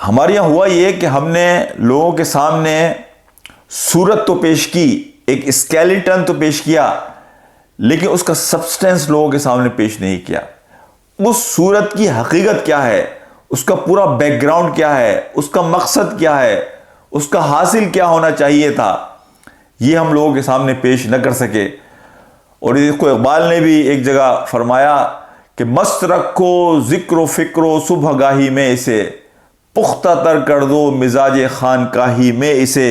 ہمارے یہاں ہوا یہ کہ ہم نے لوگوں کے سامنے صورت تو پیش کی، ایک اسکیلیٹن تو پیش کیا، لیکن اس کا سبسٹینس لوگوں کے سامنے پیش نہیں کیا۔ اس صورت کی حقیقت کیا ہے، اس کا پورا بیک گراؤنڈ کیا ہے، اس کا مقصد کیا ہے، اس کا حاصل کیا ہونا چاہیے تھا، یہ ہم لوگوں کے سامنے پیش نہ کر سکے۔ اور اس کو اقبال نے بھی ایک جگہ فرمایا کہ مست رکھو ذکر و فکر و صبح گاہی میں اسے، پختہ تر کر دو مزاج خانقاہی میں اسے،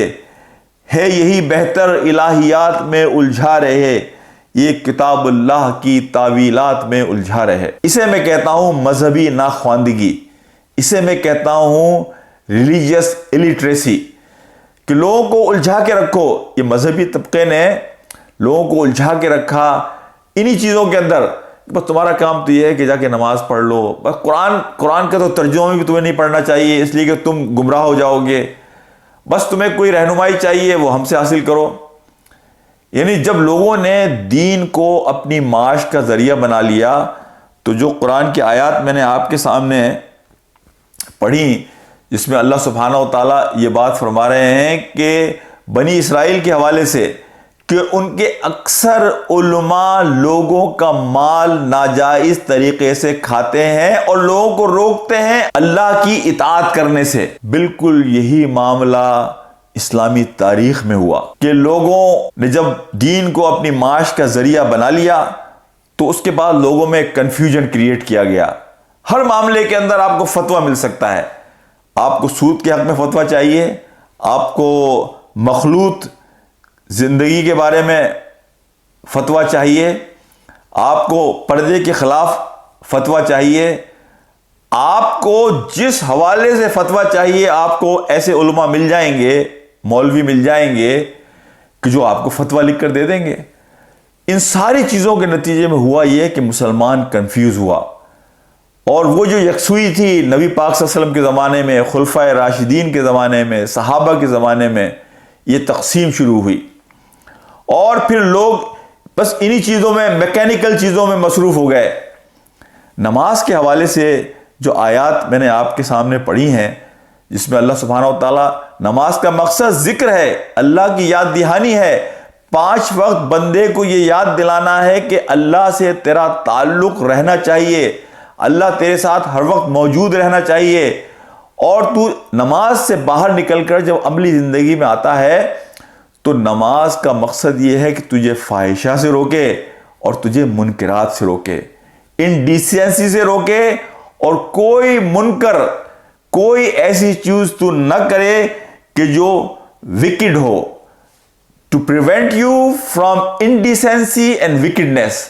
ہے یہی بہتر الہیات میں الجھا رہے، یہ کتاب اللہ کی تعویلات میں الجھا رہے۔ اسے میں کہتا ہوں مذہبی ناخواندگی، اسے میں کہتا ہوں ریلیجیس الٹریسی، کہ لوگوں کو الجھا کے رکھو۔ یہ مذہبی طبقے نے لوگوں کو الجھا کے رکھا انہی چیزوں کے اندر، بس تمہارا کام تو یہ ہے کہ جا کے نماز پڑھ لو، بس قرآن کا تو ترجمہ بھی تمہیں نہیں پڑھنا چاہیے اس لیے کہ تم گمراہ ہو جاؤ گے، بس تمہیں کوئی رہنمائی چاہیے وہ ہم سے حاصل کرو۔ یعنی جب لوگوں نے دین کو اپنی معاش کا ذریعہ بنا لیا تو جو قرآن کی آیات میں نے آپ کے سامنے پڑھی جس میں اللہ سبحانہ و تعالیٰ یہ بات فرما رہے ہیں کہ بنی اسرائیل کے حوالے سے کہ ان کے اکثر علماء لوگوں کا مال ناجائز طریقے سے کھاتے ہیں اور لوگوں کو روکتے ہیں اللہ کی اطاعت کرنے سے۔ بالکل یہی معاملہ اسلامی تاریخ میں ہوا کہ لوگوں نے جب دین کو اپنی معاش کا ذریعہ بنا لیا تو اس کے بعد لوگوں میں کنفیوژن کریٹ کیا گیا۔ ہر معاملے کے اندر آپ کو فتویٰ مل سکتا ہے، آپ کو سود کے حق میں فتویٰ چاہیے، آپ کو مخلوط زندگی کے بارے میں فتویٰ چاہیے، آپ کو پردے کے خلاف فتویٰ چاہیے، آپ کو جس حوالے سے فتویٰ چاہیے آپ کو ایسے علماء مل جائیں گے، مولوی مل جائیں گے کہ جو آپ کو فتویٰ لکھ کر دے دیں گے۔ ان ساری چیزوں کے نتیجے میں ہوا یہ کہ مسلمان کنفیوز ہوا، اور وہ جو یکسوئی تھی نبی پاک صلی اللہ علیہ وسلم کے زمانے میں، خلفائے راشدین کے زمانے میں، صحابہ کے زمانے میں، یہ تقسیم شروع ہوئی، اور پھر لوگ بس انہی چیزوں میں، میکینیکل چیزوں میں مصروف ہو گئے۔ نماز کے حوالے سے جو آیات میں نے آپ کے سامنے پڑھی ہیں جس میں اللہ سبحانہ و تعالیٰ، نماز کا مقصد ذکر ہے، اللہ کی یاد دہانی ہے، 5 وقت بندے کو یہ یاد دلانا ہے کہ اللہ سے تیرا تعلق رہنا چاہیے، اللہ تیرے ساتھ ہر وقت موجود رہنا چاہیے، اور تو نماز سے باہر نکل کر جب عملی زندگی میں آتا ہے تو نماز کا مقصد یہ ہے کہ تجھے فاحشہ سے روکے اور تجھے منکرات سے روکے، انڈیسینسی سے روکے، اور کوئی منکر، کوئی ایسی چیز تو نہ کرے کہ جو وکڈ ہو، to prevent you from indecency and وکڈنیس۔